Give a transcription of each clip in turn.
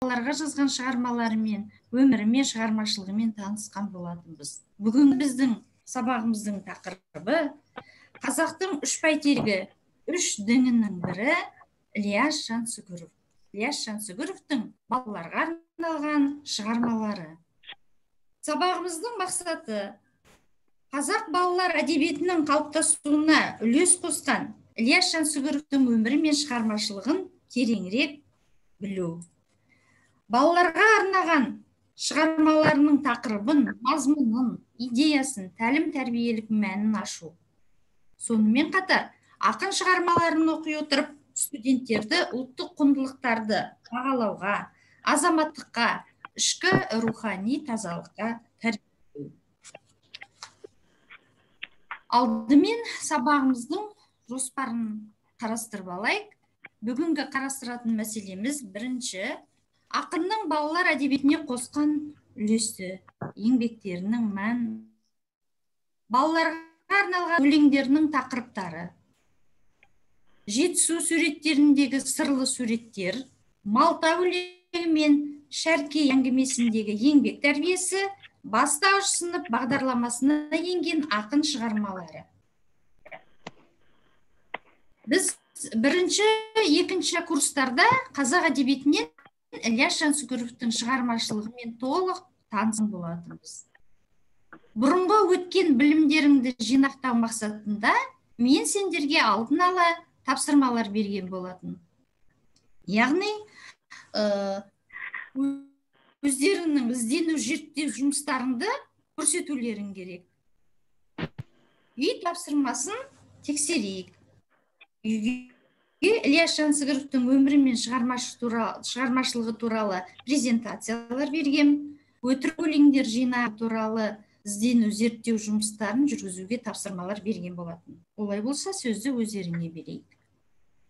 балаларға жазған шығармаларымен, өмірімен, шығармашылығымен танысқан болатынбыз. Бүгінгі біздің сабағымыздың тақырыбы қазақтың үш бәйтерегі, үш діңінің бірі Ілияс Жансүгіров. Ілияс Жансүгіровтің балаларға арналған шығармалары. Сабағымыздың мақсаты қазақ балалар әдебиетінің қалыптасуына үлес қосқан Ілияс Жансүгіровтің өмірі мен шығармашылығын тереңірек білу. Балаларға арнаған шығармаларының тақырыбын, мазмұнын, идеясын, тәлім-тәрбиелік мәнін ашу. Сонымен қатар, ақын шығармаларын оқи отырып, студенттерді ұлттық құндылықтарды бағалауға, азаматтыққа, ішкі рухани тазалыққа тәрбиелеу. Алдымен сабағымыздың жоспарын қарастырып алайық. Бүгінгі қарастыратын мәселеміз бірінші, ақынның балалар әдебиетіне қосқан үлесі, еңбектерінің мән, балаларға арналған өлеңдерінің тақырыптары, Жетісу суреттеріндегі сырлы суреттер, Малта өлеңі мен Шәркей әңгімесіндегі еңбек тәрбиесі, бастауыш сынып бағдарламасына енген ақын шығармалары. Біз бірінші, екінші курстарда қазақ әдебиетінен Ілияс Жансүгіровтің шығармашылығымен толық танысын болатынбыз. Бұрынғы өткен білімдеріңді жинақтау мақсатында мен сендерге алдын ала тапсырмалар берген болатын. Яғни, өздерінің іздену зерттеу жұмыстарыңды көрсетулерің керек. Үй тапсырмасын тексерейік. Үйге Ілияс Жансүгіровтің өмірі мен шығармашылығы туралы презентациялар берген, өтірік өлеңдер жинағы туралы іздену зерттеу жұмыстарын жүргізуге тапсырмалар берген болатын. Олай болса, сөзді өздеріңе берейік.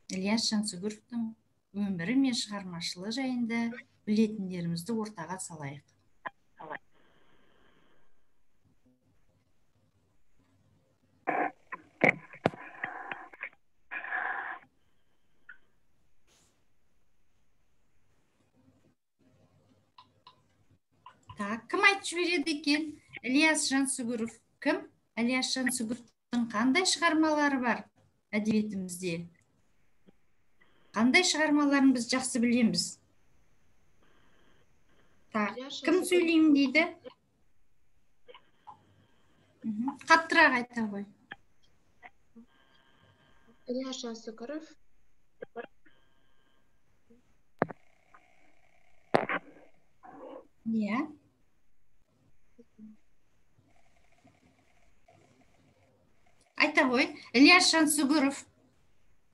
Ілияс Жансүгіровтің өмірі мен шығармашылығы жайында білетіндерімізді ортаға салайық. Кім айтып жібереді екен? Ілияс Жансүгіров кім? Ілияс Жансүгіровтің қандай шығармалары бар әдебиетімізде? Қандай шығармаларын біз жақсы білеміз? Кім сөйлеймін дейді? Қаттырақ айта ғой. Ілияс Жансүгіров. Иә. Айта ғой, Ілияс Жансүгіров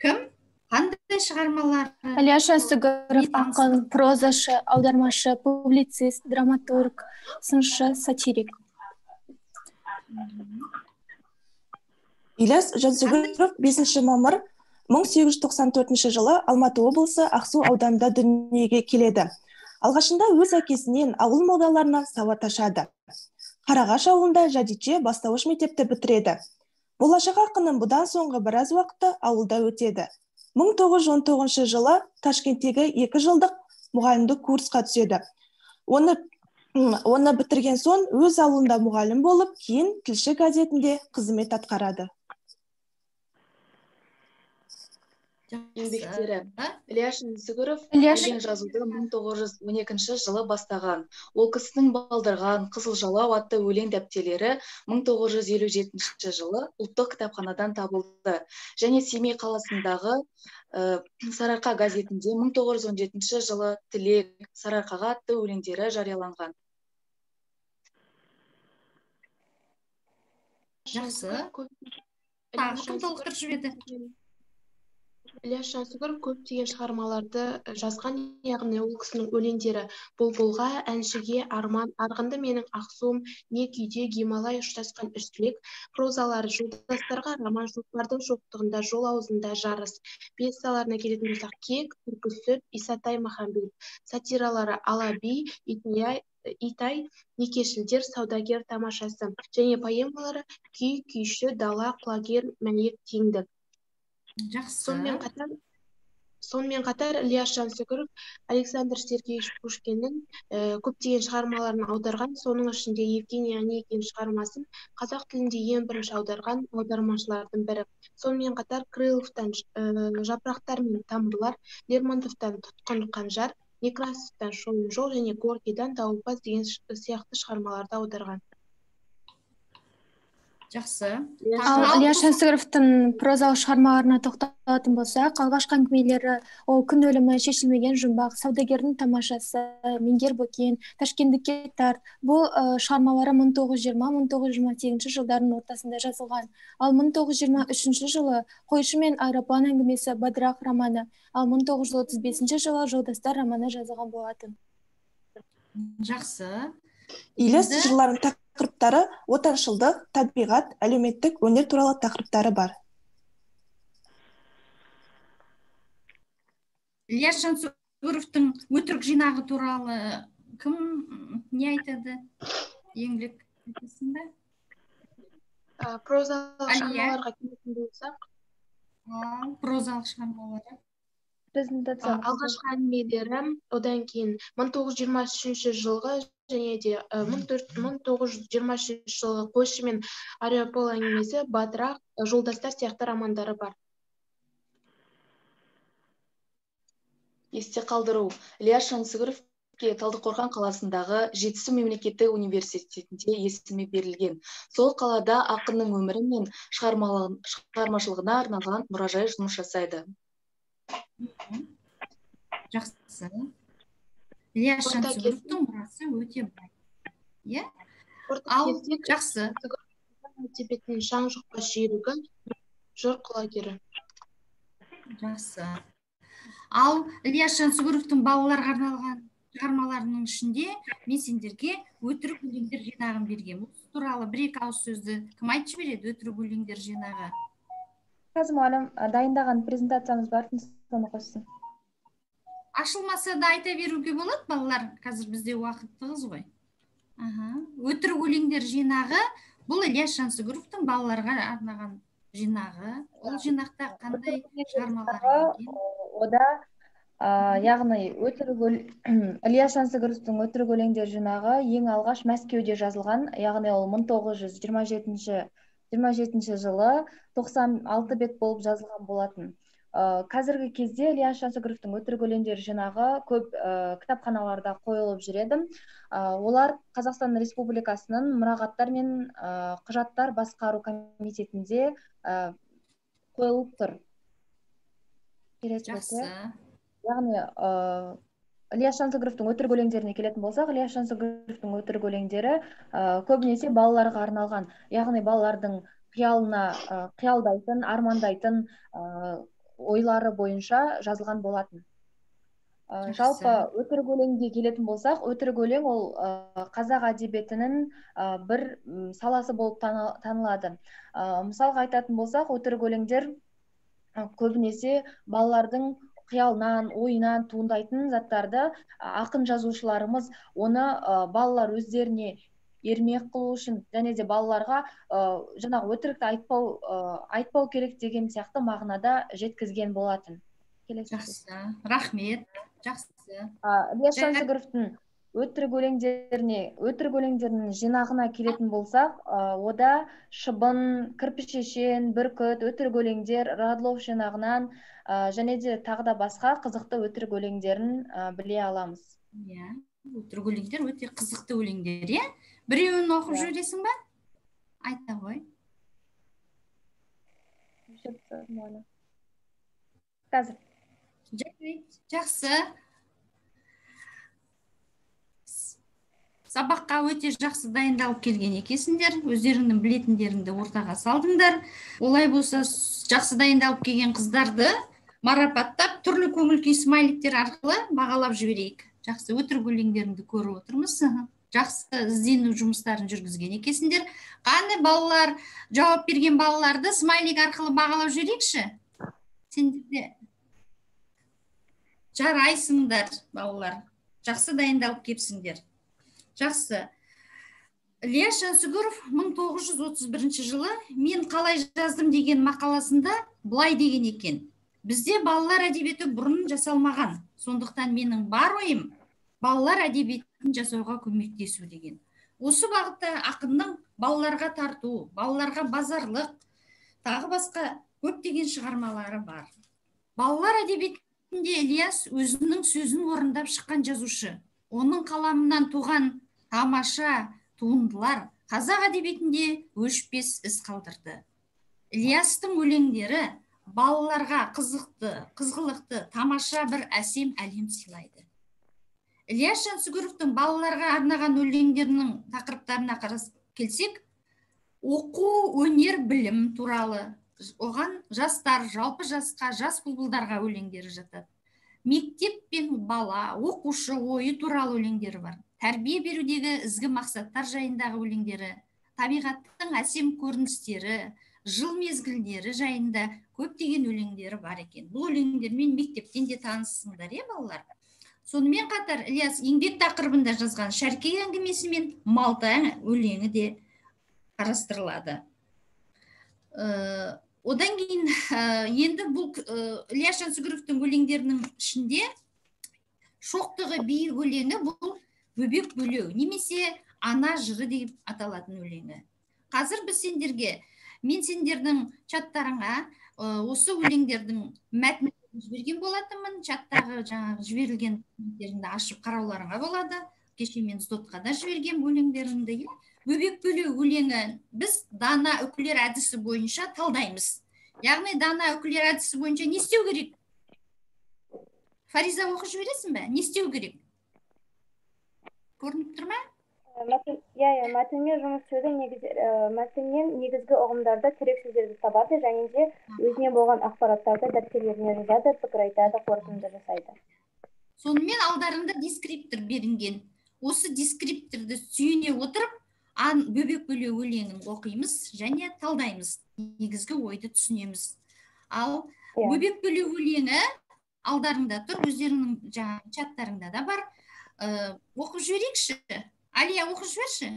кім? Қандай шығармалары? Ілияс Жансүгіров ақын, прозашы, аудармашы, публицист, драматург, сыншы, сатирик. Ілияс Жансүгіров 5 мамыр 1894 жылы Алматы облысы Ақсу ауданында дүниеге келеді. Алғашында өз әкесінен ауыл молдаларынан сауат ашады. Қарағаш ауылында Жадиче бастауыш мектепті бітіреді. Болашақ ақынның бұдан соңғы біраз уақыты ауылда өтеді. 1919 жылы Ташкенттегі 2 жылдық мұғалімдік курсқа түседі. Оны бітірген соң өз ауылында мұғалім болып, кейін Тілші газетінде қызмет атқарады. Еңбектері. Ілияс Жансүгіров өлең жазуды 1912 жылы бастаған. Ол кісінің Балдырған, Қызыл жалау атты өлең дәптерлері 1957 жылы ұлттық кітапханадан табылды. Және Семей қаласындағы Сарыарқа газетінде 1917 жылы Тілек, Сарыарқаға атты өлеңдері жарияланған. Жақсы. Тағы кім толықтырып жіберді? Ілияс Жансүгіров көптеген шығармаларды жазған, яғни ол кісінің өлеңдері Бұлбұлға, Әншіге, Арман, Арғынды менің Ақсуым, Не күйде, Гималай ұштасқан үштілік, прозалары Жолдастарға, роман жолдардың жоқтығында, Жол аузында жарыс, пьесаларына келетін болсақ Кек, Түркісөт, Исатай Махамбет, сатиралары Ала би, Итай, Некешілдер, Саудагер тамашасы, және поэмалары Күй, Күйші, Дала, Құлагер, Мәйек, Теңдік. Жақсы. Сонымен қатар Ильяс Жансүгіров Александр Сергеевич Пушкиннің көптеген шығармаларын аударған, соның ішінде Евгений Онегин шығармасын қазақ тілінде ең бірінші аударған аудармашылардың бірі. Сонымен қатар Крыловтан Жапырақтар мен тамырлар, Лермонтовтан Тұтқын қанжар, Некрасовтан Шойын жол және Горкийдан Дауылпаз деген сияқты шығармаларды аударған. Жақсы. Ал Ильяс Жансүгіровтің прозалық шығармаларына тоқталатын болсақ, алғашқы әңгімелері ол күн өлімі, шешілмеген жұмбақ, саудагердің тамашасы, Менгер Бөкен, Ташкентке тар. Бұл шығармалары 1920-1928 жылдардың ортасында жазылған. Ал 1923 жылы Қойшы мен Айрапан әңгімесі Бадырақ романы, ал 1935 жылы Жолдастар романы жазылған болатын. Жақсы. Ильяс жырларының тақырыптары отаншылдық, табиғат, әлеуметтік өнер туралы тақырыптары бар. Ильяс Жансүгіровтің өтірік жинағы туралы кім не айтады? Еңлік айтасың ба? Прозалық шығармаларға келетін болсақ, прозалық шығармалары. Алғашқы әңгімелері, одан кейін 1923 жылғы және де 1923 жылғы Қойшы мен Айрапан әңгімесі, Бадырақ, Жолдастар сияқты романдары бар. Есте қалдыру. Ильяс Жансүгіровке Талдықорған қаласындағы Жетісу мемлекеттік университетінде есімі берілген. Сол қалада ақынның өмірі мен шығармашылығына арналған мұражай жұмыс жасайды. Жақсы. Ильяс Жансүгіровтің мұрасы өте бай. Ал жақсы. Әдебиеттің шаң жұқпас жүйрігі, жыр құлагері. Жақсы. Ал Ильяс Жансүгіровтің балаларға арналған шығармаларының ішінде мен сендерге өтірік өлеңдер жинағын берген. Осы туралы бір-екі ауыз сөзді кім айтып жібереді? Өтірік өлеңдер жинағы. Қазір мұғалім дайындаған презентациямыз бар, соны қоссын. Ашылмаса да айта беруге болады, балалар, қазір бізде уақыт тығыз ғой. Өтірік өлеңдер жинағы, бұл Ильяс Жансүгіровтің балаларға арнаған жинағы. Ол жинақта қандай шығармалар екен? Ода, яғни Ильяс Жансүгіровтің өтірік өлеңдер жинағы ең алғаш Мәскеуде жазылған, яғни ол 1927 жылы 96 бет болып жазылған болатын. Қазіргі кезде Ильяс Жансүгіровтің өтірік өлеңдер жинағы көп кітапханаларда қойылып жүреді. Олар Қазақстан Республикасының мұрағаттар мен құжаттар басқару комитетінде қойылып тұр. Жақсы. Яғни Ильяс Жансүгіровтің өтірік өлеңдеріне келетін болсақ, Ильяс Жансүгіровтің өтірік өлеңдері көбінесе балаларға арналған, яғни балалардың қиялдайтын, армандайтын ойлары бойынша жазылған болатын. Жалпы өтірік өлеңге келетін болсақ, өтірік өлең ол қазақ әдебиетінің бір саласы болып танылады. Мысалға айтатын болсақ, өтірік өлеңдер көбінесе балалардың қиялынан, ойынан туындайтын заттарды ақын жазушыларымыз оны балалар өздеріне ермек қылу үшін, және де балаларға жаңағы өтірікті айтпау керек деген сияқты мағынада жеткізген болатын. Жақсы, рахмет. Жақсы. Ильяс Жансүгіровтің өтірік өлеңдерінің жинағына келетін болсақ, ода Шыбын, Кірпішешен, Бүркіт, өтірік өлеңдер, Радлов жинағынан және де тағы да басқа қызықты өтірік өлеңдерін біле аламыз. Өтірік өлеңдер өте қызықты өлеңдер, Біреуін оқып жібересің ба? Айта ғой. Қазір. Жақсы. Сабаққа өте жақсы дайындалып келген екенсіңдер. Өздеріңнің білетіндеріңді ортаға салдыңдар. Олай болса, жақсы дайындалып келген қыздарды марапаттап, түрлі көңіл-күй смайликтер арқылы бағалап жіберейік. Жақсы, өтірік өлеңдеріңді көріп отырмыз. Жақсы іздену жұмыстарын жүргізген екенсіңдер. Қандай балалар, жауап берген балаларды смайлик арқылы бағалап жіберейікші? Сендерде жарайсыңдар, балалар. Жақсы дайындалып кепсіңдер. Жақсы. Ильяс Жансүгіров 1931 жылы «Мен қалай жаздым» деген мақаласында былай деген екен. Бізде балалар әдебиеті бұрын жасалмаған. Сондықтан менің бар ойым балалар әдебиетін жасауға көмектесу деген. Осы бағытта ақынның балаларға тарту, балаларға базарлық, тағы басқа көптеген шығармалары бар. Балалар әдебиетінде Ілияс өзінің сөзін орындап шыққан жазушы. Оның қаламынан туған тамаша туындылар қазақ әдебиетінде өшпес із қалдырды. Ілиястың өлеңдері балаларға қызғылықты, тамаша бір әсем әлем сыйлайды. Ілияс Жансүгіровтің балаларға арнаған өлеңдерінің тақырыптарына қарасып келсек, оқу, өнер, білім туралы, оған жастар, жалпы жасқа, жас бұлбұлдарға өлеңдері жатады. Мектеп пен бала, оқушы ойы туралы өлеңдері бар. Тәрбие берудегі ізгі мақсаттар жайындағы өлеңдері, табиғаттың әсем көріністері, жыл мезгілдері жайында көптеген өлеңдері бар екен. Бұл өлеңдермен мектептен де таныссыңдар, балалар. Сонымен қатар Ілияс еңбек тақырыбында жазған Шәрке әңгімесі мен Малта өлеңі де қарастырылады. Одан кейін енді бұл Ілияс Жансүгіровтің өлеңдерінің ішінде шоқтығы биік өлеңі бұл Бөбек бөлеу немесе ана жыры деп аталатын өлеңі. Қазір мен сендердің чаттарыңа осы өлеңдердің мәтінін жіберген болатынмын. Чаттағы жаңағы жіберілген өлеңдерді ашып қарауларыңа болады. Кеше мен стотқа да жіберген өлеңдерімді. Бөбек бөлеу өлеңі біз дана үкілер әдісі бойынша талдаймыз. Яғни дана үкілер әдісі бойынша не істеу керек? Фариза, оқып жібересің бе? Не істеу керек? Көрініп тұр ма? Мәтінмен жұмыс істеудің мәтіннен негізгі ұғымдарды, керек сөздерді табады және де өзіне болған ақпараттарды дәптерлеріне жазады, пікір айтады, қорытынды жасайды. Сонымен алдарында дескриптор берінген. Осы дескрипторды сүйене отырып, Бөбек бөлеу өлеңін оқимыз және талдаймыз. Негізгі ойды түсінеміз. Ал Бөбек бөлеу өлеңі алдарында тұр, өздерінің чаттарында да бар. Оқып жіберейікші. Алия, оқып жіберші.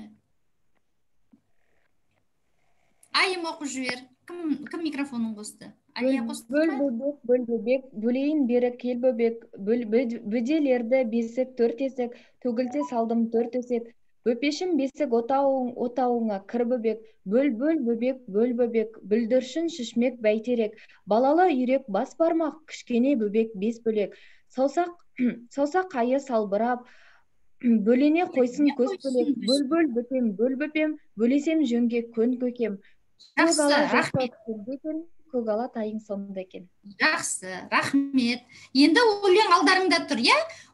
Айым, оқып жібер. Кім микрофонын қосты? Алия қосты. Бөл бөбек, бөлейін бері кел бөбек, бөделерді бесік төрт есік, төгілте салдым төрт өсек, бөпешім бесік отауыңа кір бөбек, бөл бөбек, бүлдіршін шішмек бәйтерек, балалы үйрек бас бармақ, кішкене бөбек бес бөлек, саусақ қайы салбырап, бөлене қойсын көз бөлек, бөл бөпем, бөлесем жөнге көн көкем, көгала тайың сонда екен. Жақсы, рахмет. Енді өлең алдарыңда тұр,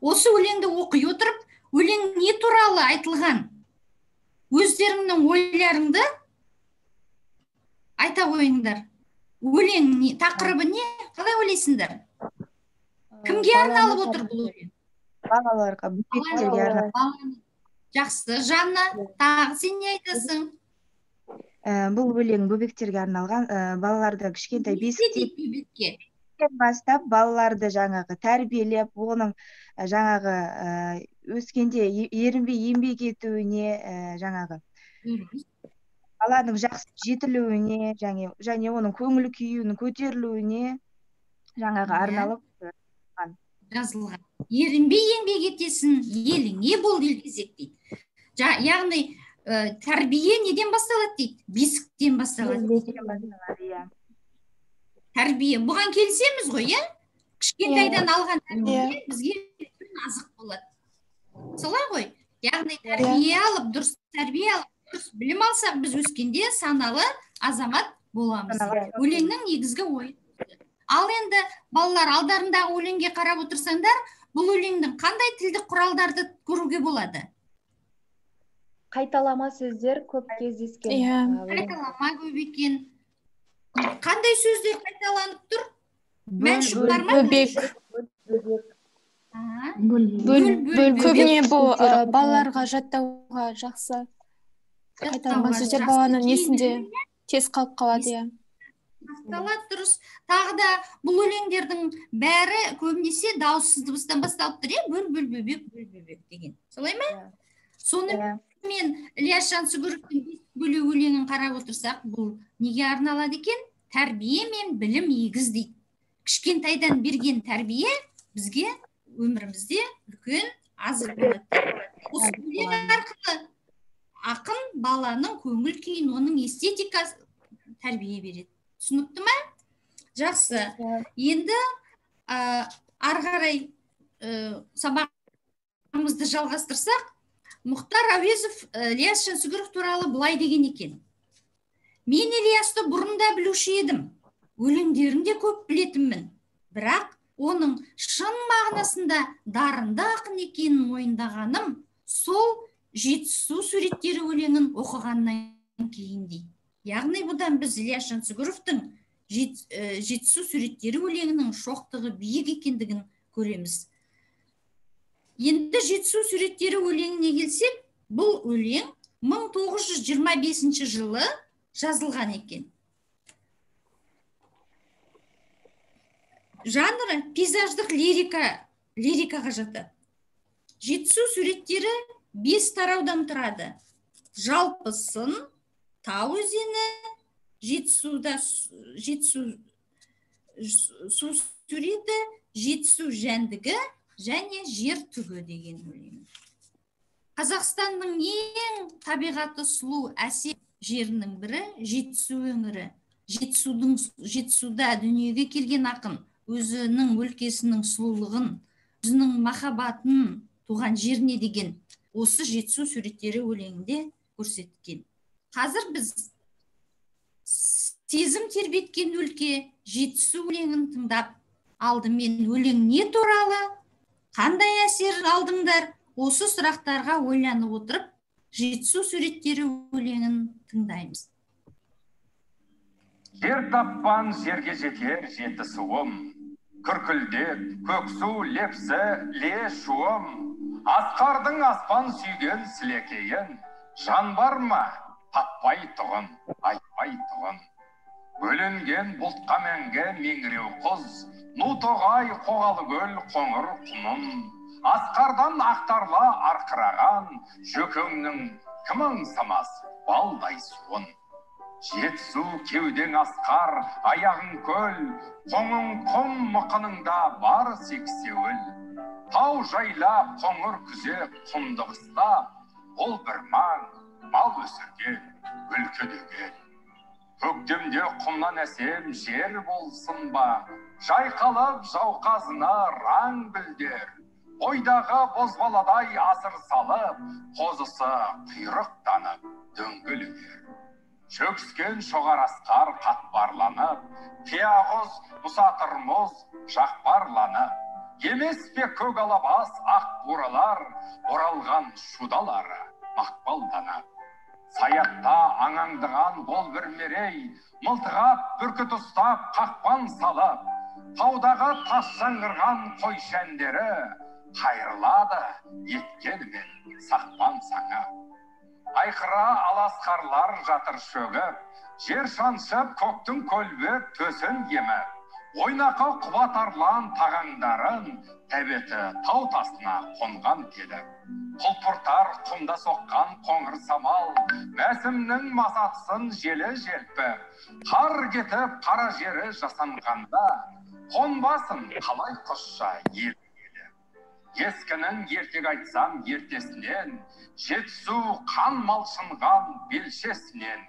Осы өлеңді оқи отырып, өлең не туралы айтылған? Өздеріңнің ойларыңды айта қойыңдар. Өлең тақырыбы не? Қалай ойлайсыңдар? Кімге арналып отыр бұл өлең? Балаларға, бөбектерге арналып. Жақсы, Жанна, тағы сен не айтасың? Бұл өлең бөбектерге арналған, балаларды кішкентай бесіктен бастап балаларды жаңағы тәрбиелеп, оның жаңағы өскенде ерінбей еңбек етуіне, жаңағы баланың жақсы жетілуіне және оның көңіл күйінің көтерілуіне жаңағы арналып жазылған. Ерінбей еңбек етесің, еліңе бол елгезек дейді. Яғни тәрбие неден басталады дейді? Бесіктен басталады. Тәрбие. Бұған келсеміз ғой, кішкентайдан алған тәрбие бізге азық болады. Солай ғой? Яғни тәрбие алып, дұрыс тәрбие алып, дұрыс білім алсақ, біз өскенде саналы азамат боламыз. Өлеңнің негізгі ойы. Ал енді балалар алдарындағы өлеңге қарап отырсаңдар, бұл өлеңнің қандай тілдік құралдарды көруге болады? Қайталама сөздер көп кездескен. Қайталама көп екен. Қандай сөздер қайталанып тұр? Мәншүк бар ма? Көбіне бұл балаларға жаттауға жақсы. Қайталама сөздер баланың есінде тез қалып қалады. Сақталады, дұрыс. Тағы да бұл өлеңдердің бәрі көбінесе дауыссыз дыбыстан басталып тұр, бөбек деген. Солай ма? Сонымен Ілияс Жансүгіровтің бөлеу өлеңін қарап отырсақ, бұл неге арналады екен? Тәрбие мен білім егіз дейді. кішкентайдан берген тәрбие бізге өмірімізде үлкен азық болады. Осы өлең арқылы ақын баланың көңіл күйін, оның эстетикасы тәрбие береді. Түсінікті ме? Жақсы. Енді ары қарай сабағымызды жалғастырсақ, Мұхтар Әуезов Ілияс Жансүгіров туралы былай деген екен: мен Ілиясты бұрында білуші едім, өлеңдерін де көп білетінмін, бірақ оның шын мағынасында дарынды ақын екенін мойындағаным сол Жетісу суреттері өлеңін оқығаннан кейін дейді. Яғни бұдан біз Ілияс Жансүгіровтың Жетісу суреттері өлеңінің шоқтығы биік екендігін көреміз. Енді Жетісу суреттері өлеңіне келсек, бұл өлең 1925 жылы жазылған екен. Жанры пейзаждық лирикаға жатады. Жетісу суреттері 5 тараудан тұрады. Жалпы сын, тау өзені, Жетісу су суреті, Жетісу жәндігі және жер түгі деген өлең. Қазақстанның ең табиғаты сұлу әсем жерінің бірі Жетісу өңірі. Жетісуда дүниеге келген ақын өзінің өлкесінің сұлулығын, өзінің махаббатын туған жеріне деген осы Жетісу суреттері өлеңінде көрсеткен. Қазір біз сезім тербеткен өлке Жетісу өлеңін тыңдап, алдымен өлең не туралы, қандай әсер алдыңдар? Осы сұрақтарға ойланып отырып, Жетісу суреттері өлеңін тыңдаймыз. Жер таппан жерге жетер Жетісуым, күркілдеп, көксу лепсі ле шуым, асқардың аспан сүйген сілекейін, жан бар ма, таппай тұғын, айтпай тұғын. Бөленген бұлтқа мәңгі меңіреу құз, ну тоғай қоғалы көл қоңыр құнын, асқардан ақтарла арқыраған, жөкеңнің кім аңсамас балдай суын. Жетісу кеудең асқар, аяғың көл, қоңың құм мұқыныңда бар сексеуіл. Тау жайлап, қоңыр күзеп, құмды қыстап, ол бір маң, мал өсірген, өлкедеген. Көктемде құмнан әсем жер болсын ба, жайқалып жауқазына раң білдер. Ойдағы бозбаладай асыр салып, қозысы құйрықтанып дөңгелегер. Шөкскен шоғар асқар қатпарланып, қияғыз мұсатыр мұз жақпарланып, емес пе көк алабас ақ буралар, оралған шудалары мақпалданып. Саятта аңаңдыған бол бір мерей, мылтығап бүркіт ұстап қақпан салып, таудағы тас жаңғырған қой шәндері қайырлады еткенімен сақпан саңа. Айқыра аласқарлар жатыр шөгіп, жер шаншып көктің көлбеп төсін еміп, ойнақы құбатарлан тағаңдарын тәбеті тау тасына қонған келіп. Құлпыртар құмда соққан қоңыр самал, мәсімнің масатсын желі желпіп, қар кетіп қара жері жасанғанда, қонбасын қалай құсша ел. Ескінің ертек айтсам ертесінен, Жетісу қан малшынған белшесінен.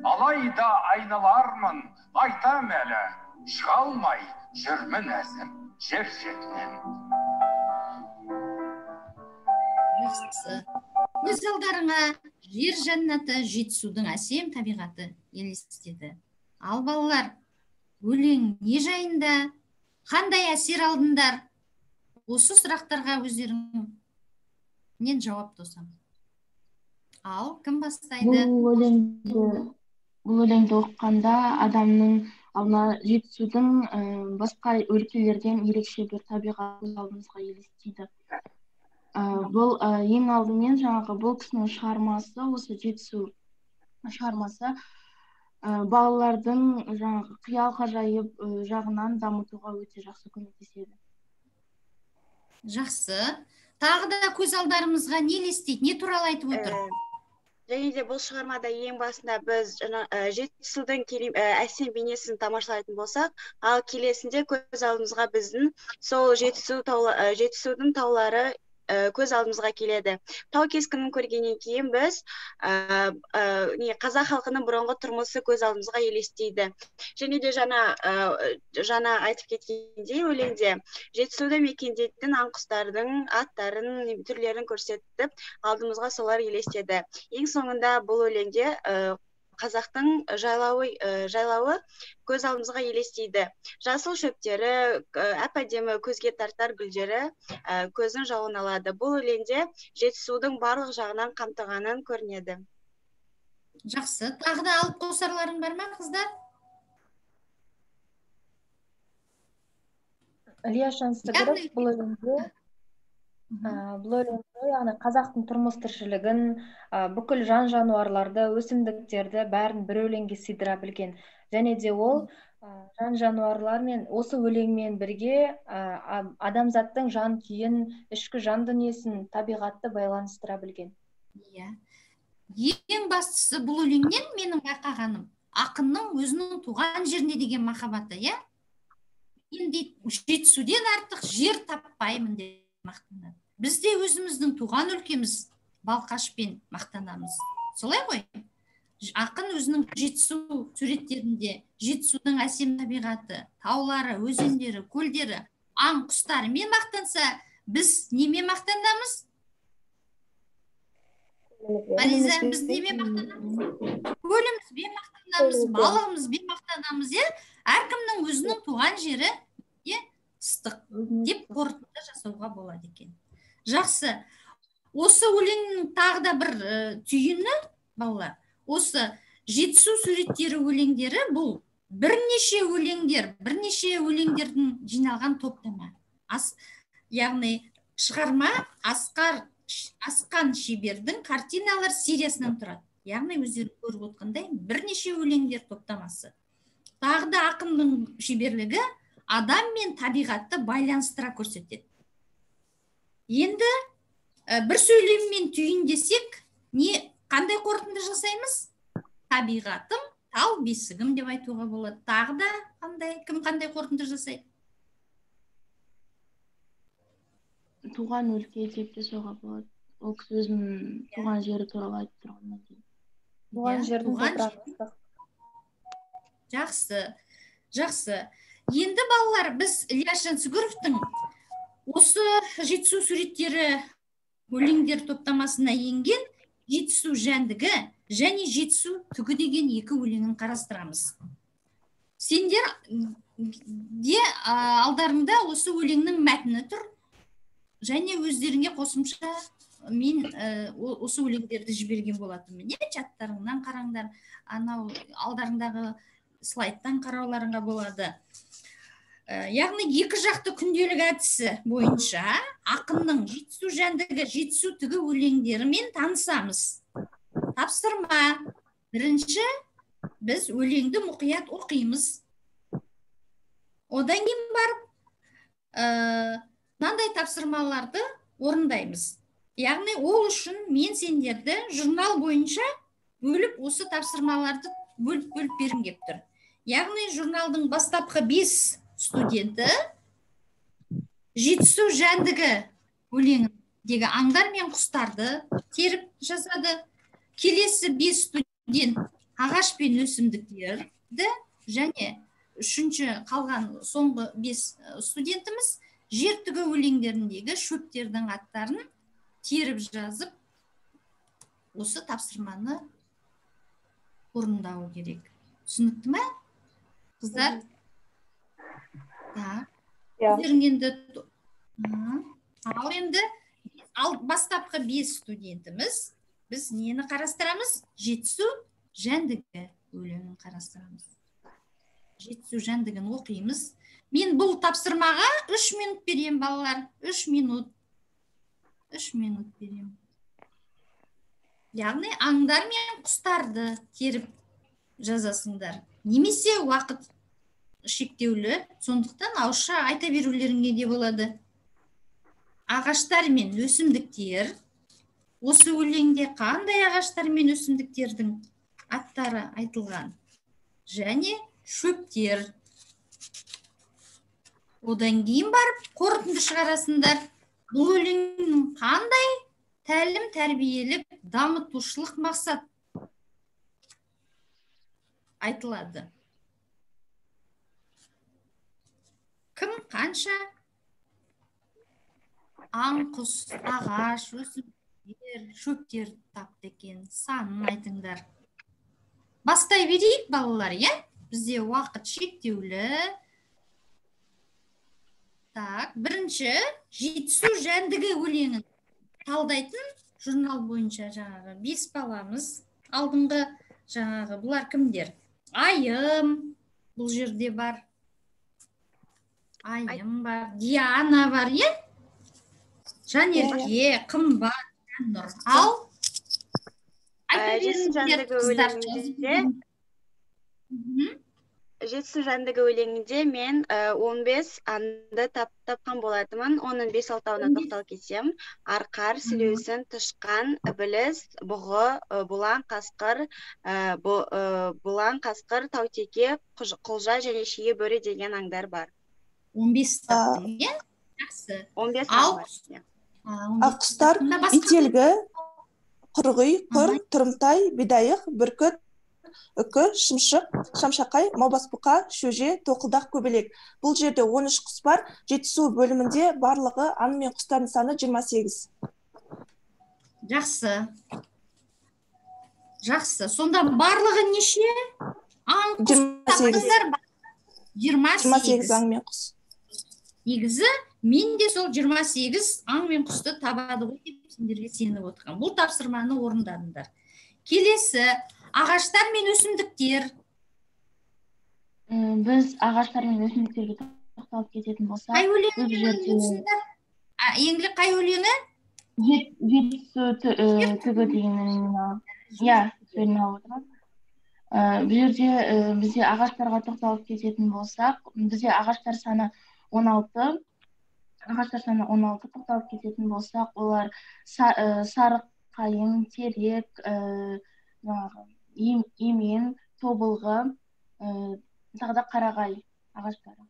Алайда айналармын, айтам әлі, шыға алмай жүрмін әзір жер шетінен. Өз алдарыңа жер жәннаты Жетісудың әсем табиғаты елестеді. Ал балалар, өлең не жайында, қандай әсер алдыңдар? Осы сұрақтарға өздеріңнен жауап тосам. Ал кім бастайды? Бұл өлеңді оқығанда адамның алдына Жетісудың басқа өлкелерден ерекше бір табиғаты алдымызға елестейді. Бұл ең алдымен жаңағы бұл кісінің шығармасы, осы Жетісу шығармасы балалардың жаңағы қиял ғажайып жағынан дамытуға өте жақсы көмектеседі. Жақсы. Тағы да көз алдарымызға не елестейді, не туралы айтып отыр? Және де бұл шығармада ең басында біз жетісудың әсем бейнесін тамашалайтын болсақ, ал келесінде көз алдымызға біздің сол жетісудың таулары көз алдымызға келеді. Тау кескінін көргеннен кейін біз қазақ халқының бұрынғы тұрмысы көз алдымызға елестейді. Және де жаңа айтып кеткендей өлеңде жетісуды мекендейтін аң құстардың аттарын, түрлерін көрсетіп, алдымызға солар елестеді. Ең соңында бұл өлеңде қазақтың жайлауы көз алдымызға елестейді. Жасыл шөптері, әп-әдемі көзге тартар гүлдері көздің жауын алады. Бұл өлеңде жетісудың барлық жағынан қамтығанын көрінеді. Жақсы. Тағы да алып қосарларың бар ма, қыздар? Ілияс Жансүгіров бұл өлеңде яғни қазақтың тұрмыс тіршілігін, бүкіл жан жануарларды, өсімдіктерді бәрін бір өлеңге сыйдыра білген. Және де ол жан жануарлар мен осы өлеңмен бірге адамзаттың жан күйін, ішкі жан дүниесін, табиғатты байланыстыра білген. Иә. Ең бастысы бұл өлеңнен менің байқағаным ақынның өзінің туған жеріне деген махаббаты, иә? Мен жетісуден артық жер таппаймын деп мақтанады. Біз де өзіміздің туған өлкеміз Балқашпен мақтанамыз. Солай ғой? Ақын өзінің жетісу суреттерінде жетісудың әсем табиғаты, таулары, өзендері, көлдері, аң құстарымен мақтанса, біз неме мақтанамыз? Ализа, біз неме мақтанамыз? Көлімізбен мақтанамыз, балығымызбен мақтанамыз, е? Әркімнің өзінің туған жері ыстық деп қорытынды жасауға болады екен. Жақсы. Осы өлеңнің тағы да бір түйіні, балалар, осы жетісу суреттері өлеңдері бұл бірнеше өлеңдердің жиналған топтама. Яғни шығарма Асқан шебердің картиналар сериясынан тұрады. Яғни өздері көріп отқандай бірнеше өлеңдер топтамасы. Тағы да ақынның шеберлігі адам мен табиғатты байланыстыра көрсетеді. Енді бір сөйлеммен түйіндесек, қандай қорытынды жасаймыз? Табиғатым, тал бесігім деп айтуға болады. Тағы да кім қандай қорытынды жасайды? Туған өлке деп жасауға болады. Ол кісі өзінің туған жері туралы айтып тұрғаннан кейін. Туған жердің топырағы. Жақсы. Енді балалар, біз Ілияс Жансүгіровтің осы жетісу суреттері өлеңдер топтамасына енген жетісу жәндігі және жетісу түгі деген екі өлеңін қарастырамыз. Сендер де алдарыңда осы өлеңнің мәтіні тұр, және өздеріңе қосымша мен осы өлеңдерді жіберген болатынмын. Чаттарыңнан қараңдар, анау алдарыңдағы слайдтан қарауларыңа болады. Яғни екі жақты күнделік әдісі бойынша ақынның жетісу жәндігі, жетісу түгі өлеңдерімен танысамыз. Тапсырма. Бірінші, біз өлеңді мұқият оқимыз. Одан кейін барып, мынандай тапсырмаларды орындаймыз. Яғни ол үшін мен сендерді журнал бойынша бөліп, осы тапсырмаларды бөліп берім кеп тұр. Яғни журналдың бастапқы 5 студенті жетісу жәндігі өлеңіндегі аңдар мен құстарды теріп жасады. Келесі 5 студент ағаш пен өсімдіктерді, және үшінші қалған соңғы 5 студентіміз жер түгі өлеңдеріндегі шөптердің аттарын теріп жазып, осы тапсырманы орындау керек. Түсінікті ме, қыздар? Ал бастапқы 5 студентіміз біз нені қарастырамыз? Жетісу жәндігі өлеңін қарастырамыз. Жетісу жәндігін оқимыз. Мен бұл тапсырмаға 3 минут берем, балалар. 3 минут берем. Яғни аңдар мен құстарды теріп жазасыңдар. Немесе уақыт шектеулі, сондықтан ауызша айта берулеріңе де болады. Ағаштар мен өсімдіктер осы өлеңде қандай ағаштар мен өсімдіктердің аттары айтылған? Және шөптер. Одан кейін барып қорытынды шығарасыңдар. Бұл өлеңнің қандай тәлім тәрбиелік дамытушылық мақсат айтылады? Кім қанша аң, құс, ағаш, өсімдіктер, шөптер тапты екен? Санын айтыңдар. Бастай берейік, балалар, иә? Бізде уақыт шектеулі. Так, бірінші жетісу жәндігі өлеңін талдайтын журнал бойынша жаңағы 5 баламыз. Алдыңғы жаңағы бұлар кімдер? Айым, бұл жерде бар. Айым бар, Диана бар, е? Жанерке, қымбат, Нұр. Ал? Жетісу жәндігі өлеңінде Жетісу жәндігі өлеңінде мен 15 анды тапқан болатымын. Оның 5-6-ына тоқталып кетсем. Арқар, сілеусін, тышқан, ібіліс, бұғы, бұлан, қасқыр, таутеке, құлжа және шие бөрі деген аңдар бар. 15 таптың, е? Жақсы. 15 аңдар бар. Құстар ителгі, құрғый, құр, тұрымтай, бидайық, бүркіт, үкі, шымшық, шамшақай, маубасбұқа, шөже, тоқылдақ, көбелек. Бұл жерде 13 құс бар. Жетісу бөлімінде барлығы аң мен құстардың саны 28. Жақсы. Жақсы. Сонда барлығы неше? Аң, құс таптыңдар ба? 28 аң мен құс. Негізі, мен де сол 28 аң мен құсты табады ғой деп сендерге сеніп отырған. Бұл тапсырманы орындадыңдар. Келесі, ағаштар мен өсімдіктер. Біз ағаштар мен өсімдіктерге тоқталып кететін болсақ, қай өлеңі? Еңлік қай өлеңі? Жетісу түгі деген. Иә, сөйлен алып отырмын. Бұл жерде бізде ағаштарға тоқталып кететін болсақ, бізде ағаштар саны 16. Ағаштар саны 16 тоқталып кететін болсақ, олар сары қайың, терек, емен, тобылғы, тағы да қарағай ағаштары.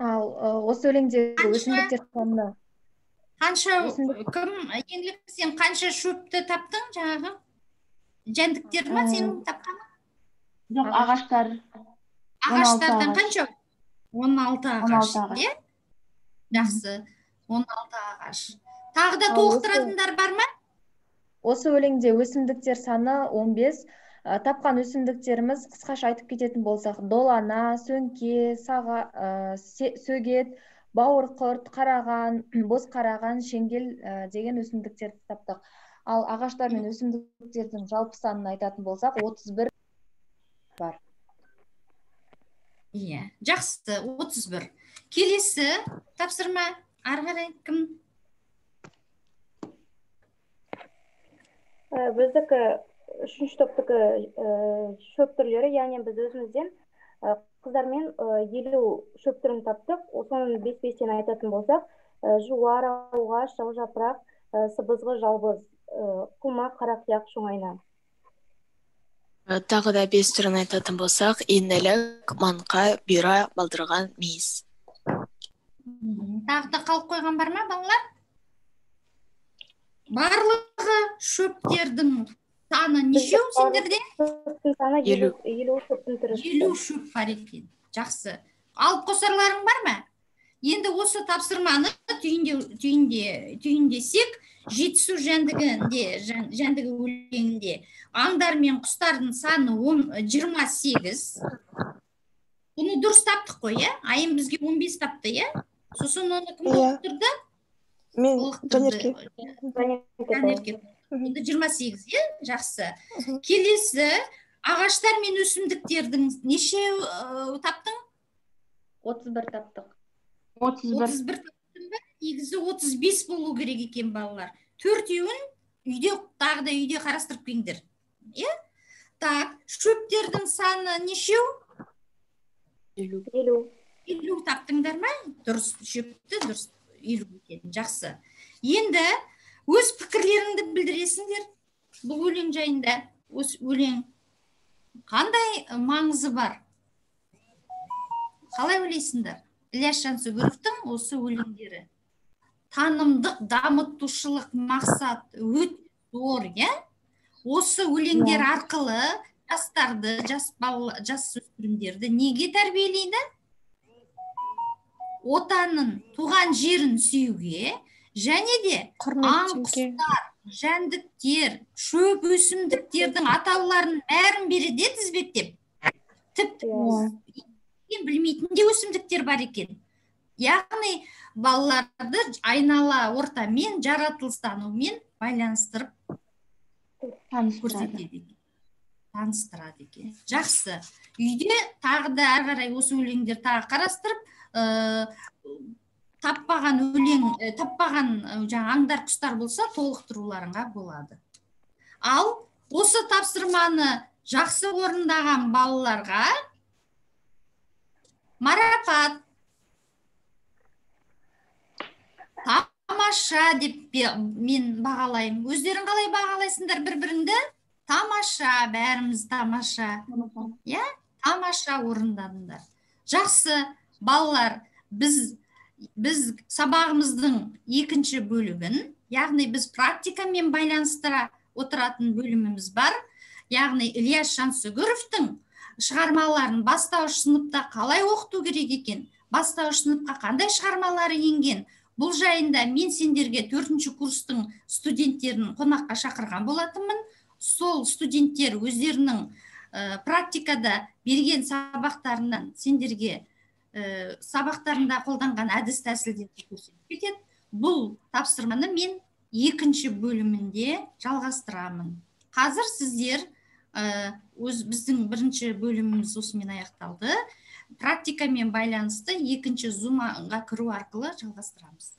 Ал осы өлеңдегі өсімдіктер саны қанша, кім, Еңлік, сен қанша шөпті таптың жаңағы? Жәндіктер ма сенің тапқаны? Жоқ, ағаштар. Ағаштардан қанша? 16 ағаш, е? Жақсы, 16 ағаш. Тағы да толықтыратындар бар ма? Осы өлеңде өсімдіктер саны 15. Тапқан өсімдіктеріміз қысқаша айтып кететін болсақ, долана, сөңке, сөгет, бауырқұрт, қараған, боз қараған, шеңгел деген өсімдіктерді таптық. Ал ағаштар мен өсімдіктердің жалпы санын айтатын болсақ, 31 бар. Иә, жақсы, 31. Келесі тапсырма, ары қарай кім? Біздікі 3-ші топтікі шөп түрлері, яғни біз өзімізден қыздармен 50 шөп түрін таптық. Соның 5-5-тен айтатын болсақ, жуар, ағаш, жапырақ, сыбызғы, жалбыз, құлма, қарақияқ, шоңайна. Тағы да 5 түрін айтатын болсақ, инелік, манқа, бұйра, балдырған, мейіз. Тағы да қалып қойған бар ма, балалар? Барлығы шөптердің саны нешеу сендерде? 50 шөп бар екен. Жақсы. Алып қосарларың бар ма? Енді осы тапсырманы түйіндесек, жетісу жәндігі өлеңінде аңдар мен құстардың саны 28. Бұны дұрыс таптық қой, е? Айым бізге 15 тапты, е? Сосын оны кім толықтырды? Мен Жанерке. 28, е? Жақсы. Келесі, ағаштар мен өсімдіктердің неше таптың? 31 таптық. 31 таптың ба? Негізі 35 болу керек екен, балалар. 4-еуін тағы да үйде қарастырып келіңдер. Так, шөптердің саны нешеу? 50 таптыңдар ма? Дұрыс, шөпті дұрыс 50 екен. Жақсы. Енді өз пікірлеріңді білдіресіңдер бұл өлең жайында. Өз өлең қандай маңызы бар? Қалай ойлайсыңдар? Ілияс Жансүгіровтің осы өлеңдері танымдық дамытушылық мақсат өте зор, осы өлеңдер арқылы жастарды, жасөспірімдерді неге тәрбиелейді? Отанын, туған жерін сүюге, және де аң, құстар, жәндіктер, шөп өсімдіктердің атауларын бәрін береді тізбектеп. Тіпті білмейтін де өсімдіктер бар екен. Яғни балаларды айнала ортамен, жаратылыстанумен байланыстырып көрсетеді, таныстырады екен. Жақсы. Үйде тағы да әрі қарай осы өлеңдер тағы қарастырып, таппаған аңдар, құстар болса толықтыруларыңа болады. Ал осы тапсырманы жақсы орындаған балаларға марапат, тамаша деп мен бағалаймын. Өздерің қалай бағалайсыңдар бір-біріңді? Тамаша, бәріміз тамаша. Тамаша орындадыңдар. Жақсы, балалар, біз сабағымыздың екінші бөлігін, яғни біз практикамен байланыстыра отыратын бөліміміз бар. Яғни Ілияс Жансүгіровтің шығармаларын бастауыш сыныпта қалай оқыту керек екен, бастауыш сыныпқа қандай шығармалары енген, бұл жайында мен сендерге 4-ші курстың студенттерін қонаққа шақырған болатынмын. Сол студенттер өздерінің практикада берген сабақтарынан сендерге сабақтарында қолданған әдіс тәсілдерді көрсетіп кетеді. Бұл тапсырманы мен 2-ші бөлімінде жалғастырамын. Қазір сіздер біздің 1-ші бөліміміз осымен аяқталды. Практикамен байланысты 2-ші зумға кіру арқылы жалғастырамыз.